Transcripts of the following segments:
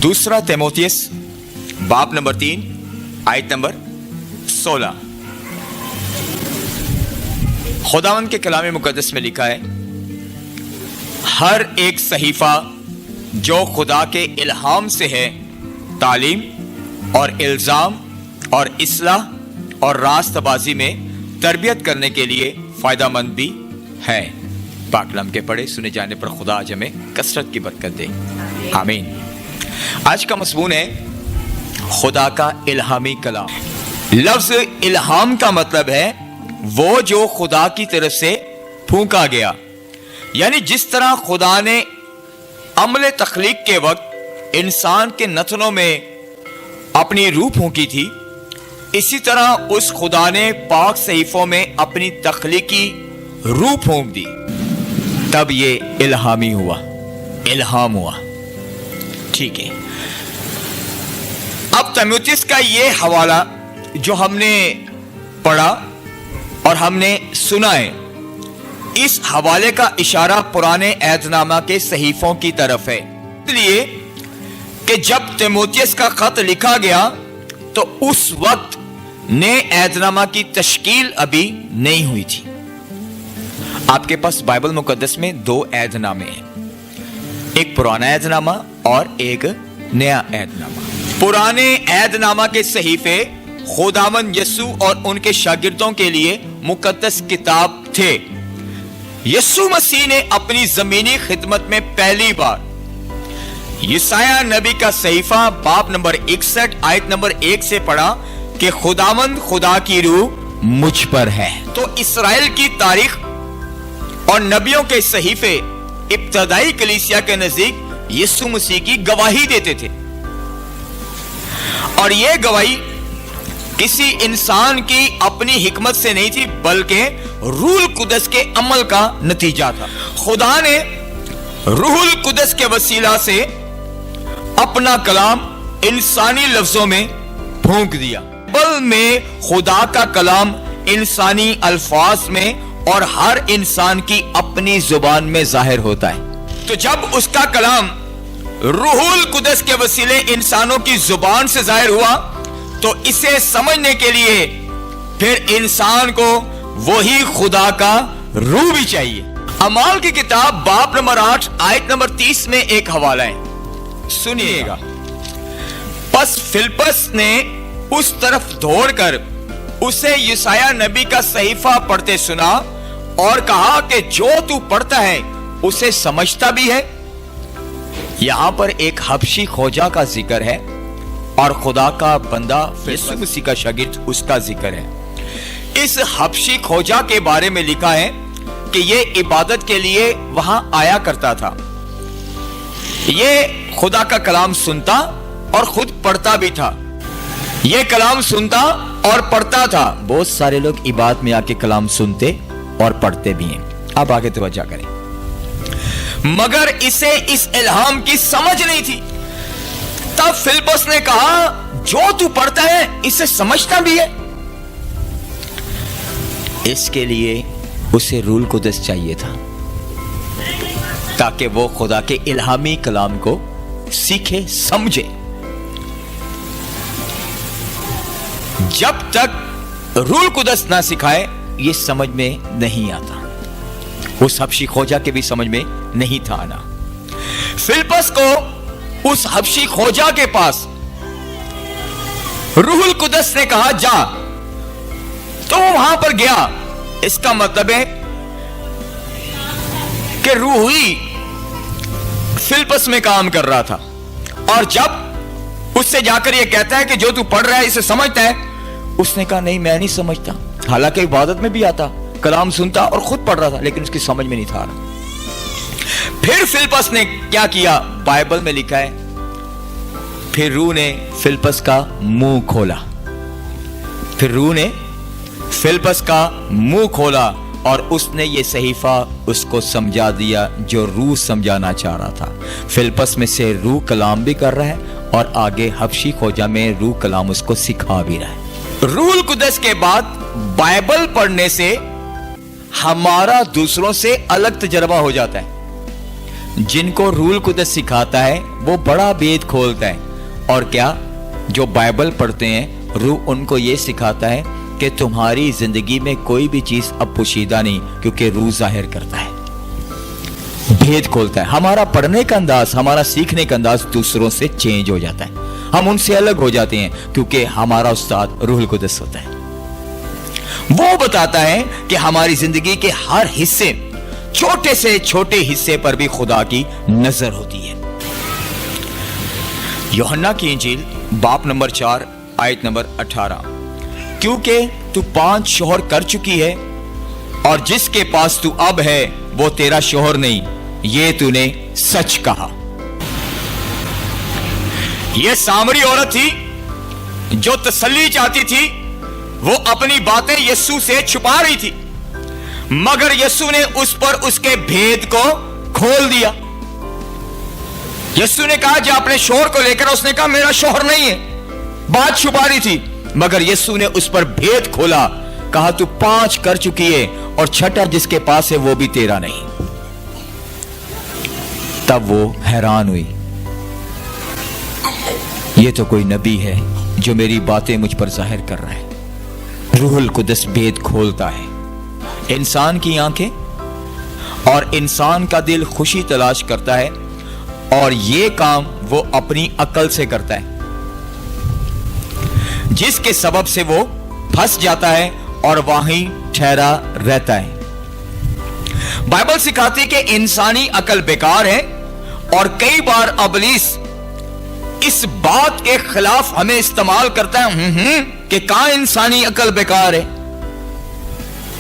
दूसरा तीमुथियुस बाब नंबर 3 आयत नंबर 16। खुदावंद के कलाम मुकद्दस में लिखा है, हर एक सहीफा जो खुदा के इल्हाम से है तालीम और इल्जाम और इस्लाह और रास्तबाजी में तरबियत करने के लिए फायदामंद भी है। पाक कलाम के पढ़े सुने जाने पर खुदा आज हमें कसरत की बरकत दे, आमीन। आज का मज़मून है खुदा का इल्हामी कलाम। लफ्ज इल्हाम का मतलब है वो जो खुदा की तरफ से फूंका गया, यानी जिस तरह खुदा ने अमल तख्लीक के वक्त इंसान के नथनों में अपनी रूह फूंकी थी, इसी तरह उस खुदा ने पाक सहीफों में अपनी तख्लीकी रूह फूंक दी, तब ये इल्हामी हुआ, इल्हाम हुआ। ठीक है, अब तीमुथियुस का ये हवाला जो हमने पढ़ा और हमने सुना है, इस हवाले का इशारा पुराने ऐहदनामा के सहीफों की तरफ है, इसलिए कि जब तीमुथियुस का खत लिखा गया तो उस वक्त नए ऐहदनामा की तश्कील अभी नहीं हुई थी। आपके पास बाइबल मुकद्दस में दो ऐहदनामे हैं, एक पुराना ऐहदनामा और एक नया ऐहदनामा। पुराने ऐहदनामा के सहीफे खुदावंद यीशु और उनके शागिर्दों के लिए मुकद्दस किताब थे। यीशु मसीह ने अपनी जमीनी खिदमत में पहली बार यशायाह नबी का सहीफा बाब नंबर 61 आयत नंबर 1 से पढ़ा कि खुदावंद खुदा की रूह मुझ पर है। तो इस्राएल की तारीख और नबियों के सहीफे इब्तदाई कलीसिया के नजदीक यीशु मसीह की गवाही देते थे, और यह गवाही किसी इंसान की अपनी हिकमत से नहीं थी, बल्कि रूहुल कुदस के अमल का नतीजा था। खुदा ने रूहुल कुदस के वसीला से अपना कलाम इंसानी लफ्जों में फूंक दिया। बाइबल में खुदा का कलाम इंसानी अल्फाज में और हर इंसान की अपनी जुबान में जाहिर होता है। तो जब उसका कलाम रूहुल कुदस के वसीले इंसानों की जुबान से जाहिर हुआ, तो इसे समझने के लिए फिर इंसान को वही खुदा का रूह भी चाहिए। अमाल की किताब बाब नंबर 8 आयत नंबर 30 में एक हवाला है, सुनिएगा। बस फिलिप्पस ने उस तरफ दौड़कर उसे यशायाह नबी का सहीफा पढ़ते सुना और कहा कि जो तू पढ़ता है उसे समझता भी है। यहां पर एक हबशी खोजा का जिक्र है और खुदा का बंदा यीशु मसीह का शागिर्द उसका जिक्र है। इस हबशी खोजा के बारे में लिखा है कि यह इबादत के लिए वहां आया करता था। यह खुदा का कलाम सुनता और खुद पढ़ता भी था। यह कलाम सुनता और पढ़ता था। बहुत सारे लोग इबादत में आके कलाम सुनते और पढ़ते भी हैं। अब आगे तवज्जो करें। मगर इसे इस इल्हाम की समझ नहीं थी। तब फिलिप्पस ने कहा, जो तू पढ़ता है इसे समझता भी है। इसके लिए उसे रूहुल कुदस चाहिए था, ताकि वो खुदा के इल्हामी कलाम को सीखे समझे। जब तक रूहुल कुदस ना सिखाए ये समझ में नहीं आता। उस हबशी खोजा के भी समझ में नहीं था आना। फिलिप्पस को उस हबशी खोजा के पास रूहुल कुदस ने कहा, जा। तो वहां पर गया। इसका मतलब है कि रूह ही फिलिप्पस में काम कर रहा था, और जब उससे जाकर यह कहता है कि जो तू पढ़ रहा है इसे समझता है, उसने कहा नहीं, मैं नहीं समझता। हालांकि इबादत में भी आता, कलाम सुनता और खुद पढ़ रहा था, लेकिन उसकी समझ में नहीं था। फिर फिलिप्पस ने क्या किया? बाइबल में लिखा है, फिर रूह ने फिलिप्पस का मुंह खोला। फिर रूह ने फिलिप्पस का मुंह खोला और उसने ये सहीफा उसको समझा दिया जो रूह समझाना चाह रहा था। फिलिप्पस में से रूह कलाम भी कर रहा है और आगे हबशी खोजा में रूह कलाम उसको सिखा भी रहा है। रूहुल कुदस के बाद बाइबल पढ़ने से हमारा दूसरों से अलग तजर्बा हो जाता है। जिनको रूहुल कुद्दस सिखाता है वो बड़ा भेद खोलता है। और क्या, जो बाइबल पढ़ते हैं रूह उनको ये सिखाता है कि तुम्हारी जिंदगी में कोई भी चीज अब पोशीदा नहीं, क्योंकि रूह जाहिर करता है, भेद खोलता है। हमारा पढ़ने का अंदाज, हमारा सीखने का अंदाज दूसरों से चेंज हो जाता है, हम उनसे अलग हो जाते हैं, क्योंकि हमारा उस्ताद रूहुल कुद्दस होता है। वो बताता है कि हमारी जिंदगी के हर हिस्से, छोटे से छोटे हिस्से पर भी खुदा की नजर होती है। यूहन्ना की इंजील बाब नंबर 4 आयत नंबर 18, क्योंकि तू 5 शौहर कर चुकी है और जिसके पास तू अब है वो तेरा शौहर नहीं, ये तूने सच कहा। ये सामरी औरत थी जो तसल्ली चाहती थी, वो अपनी बातें यीशु से छुपा रही थी, मगर यीशु ने उस पर उसके भेद को खोल दिया। यीशु ने कहा जो अपने शौहर को लेकर, उसने कहा मेरा शौहर नहीं है, बात छुपा रही थी, मगर यीशु ने उस पर भेद खोला, कहा तू 5 कर चुकी है और छठा जिसके पास है वो भी तेरा नहीं। तब वो हैरान हुई, ये तो कोई नबी है जो मेरी बातें मुझ पर जाहिर कर रहा है। रूहुल कुद्दस भेद खोलता है। इंसान की आंखें और इंसान का दिल खुशी तलाश करता है, और ये काम वो अपनी अकल से करता है, जिसके सबब से वो फंस जाता है और वहीं ठहरा रहता है। बाइबल सिखाती है कि इंसानी अकल बेकार है, और कई बार इब्लीस इस बात के खिलाफ हमें इस्तेमाल करता है कि कहां इंसानी अकल बेकार है,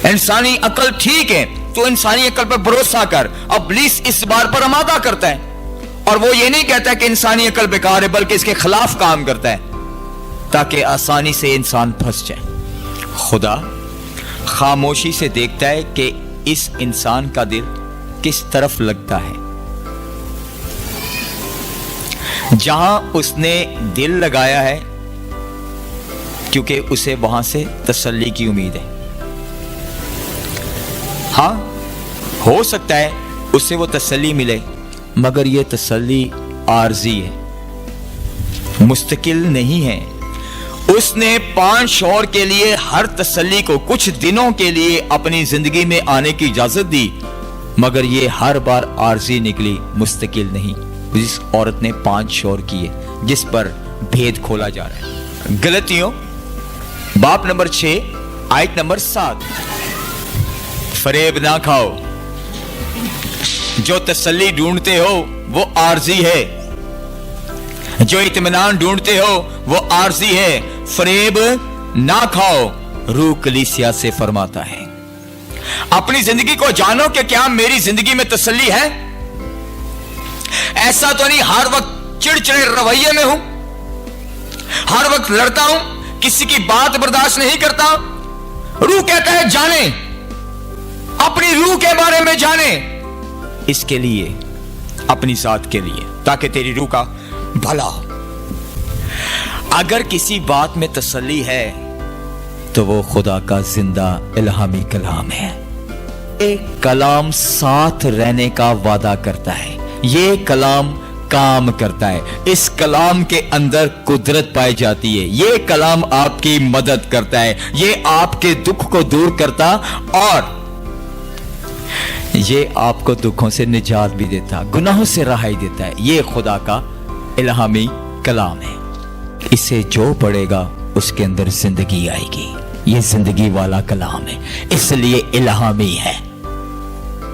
इंसानी अकल ठीक है तो इंसानी अकल पर भरोसा कर। इब्लीस इस बार पर आमादा करता है, और वो ये नहीं कहता कि इंसानी अकल बेकार है, बल्कि इसके खिलाफ काम करता है ताकि आसानी से इंसान फंस जाए। खुदा खामोशी से देखता है कि इस इंसान का दिल किस तरफ लगता है। जहां उसने दिल लगाया है, क्योंकि उसे वहां से तसल्ली की उम्मीद है। हाँ, हो सकता है उससे वो तसल्ली मिले, मगर ये तसल्ली आर्जी है, मुस्तकिल नहीं है। उसने 5 शौहर के लिए हर तसल्ली को कुछ दिनों के लिए अपनी जिंदगी में आने की इजाजत दी, मगर ये हर बार आर्जी निकली, मुस्तकिल नहीं। जिस औरत ने 5 शौहर किए, जिस पर भेद खोला जा रहा है। गलतियों बाब नंबर 6 आयत नंबर 7, फरेब ना खाओ, जो तसल्ली ढूंढते हो वो आर्जी है, जो इत्मीनान ढूंढते हो वो आर्जी है, फरेब ना खाओ, रूह कलीसिया से फरमाता है। अपनी जिंदगी को जानो कि क्या मेरी जिंदगी में तसल्ली है। ऐसा तो नहीं हर वक्त चिड़चिड़े रवैये में हूं, हर वक्त लड़ता हूं, किसी की बात बर्दाश्त नहीं करता। रूह कहता है जाने, अपनी रूह के बारे में जाने, इसके लिए, अपनी जात के लिए, ताकि तेरी रूह का भला हो। अगर किसी बात में तसल्ली है तो वो खुदा का जिंदा इल्हामी कलाम है। एक कलाम साथ रहने का वादा करता है, ये कलाम काम करता है, इस कलाम के अंदर कुदरत पाई जाती है, ये कलाम आपकी मदद करता है, ये आपके दुख को दूर करता और ये आपको दुखों से निजात भी देता, गुनाहों से रहाई देता है। ये खुदा का इल्हामी कलाम है, इसे जो पढ़ेगा उसके अंदर जिंदगी आएगी। ये जिंदगी वाला कलाम है, इसलिए इल्हामी है।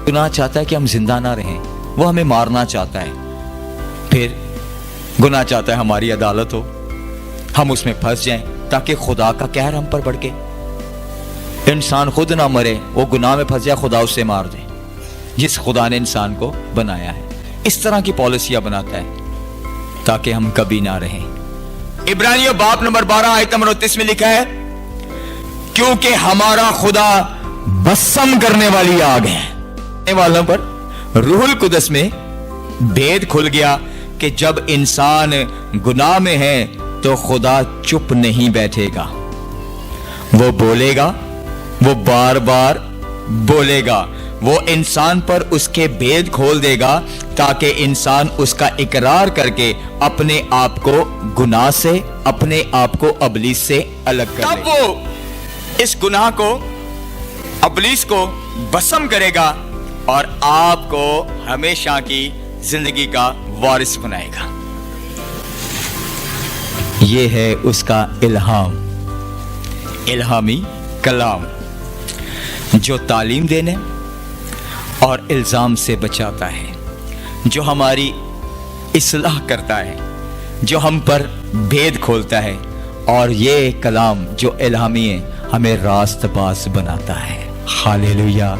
गुनाह चाहता है कि हम जिंदा ना रहें, वो हमें मारना चाहता है। फिर गुनाह चाहता है हमारी अदालत हो, हम उसमें फंस जाएं, ताकि खुदा का कहर हम पर बढ़ के इंसान खुद ना मरे, वो गुनाह में फंस जाए, खुदा उसे मार दे, जिस खुदा ने इंसान को बनाया है। इस तरह की पॉलिसियां बनाता है ताकि हम कभी ना रहें। इब्रानियों बाब नंबर 12 आयत नंबर 29 में लिखा है, क्योंकि हमारा खुदा बसम करने वाली आग है। वालों पर रूहुल कुदस में भेद खुल गया कि जब इंसान गुनाह में है तो खुदा चुप नहीं बैठेगा, वो बोलेगा, वो बार बार बोलेगा, وہ انسان پر اس کے بید کھول دے گا تاکہ انسان اس کا اقرار کر کے اپنے آپ کو گناہ سے، اپنے آپ کو ابلیس سے الگ کر دے۔ تب وہ اس گناہ کو، ابلیس کو بسم کرے گا اور آپ کو ہمیشہ کی زندگی کا وارث بنائے گا۔ یہ ہے اس کا الہام، الہامی کلام جو تعلیم دینے اور الزام سے بچاتا ہے، جو ہماری اصلاح کرتا ہے، جو ہم پر بھید کھولتا ہے، اور یہ کلام جو الہامی ہے ہمیں راست باز بناتا ہے۔ ہاللیلویہ۔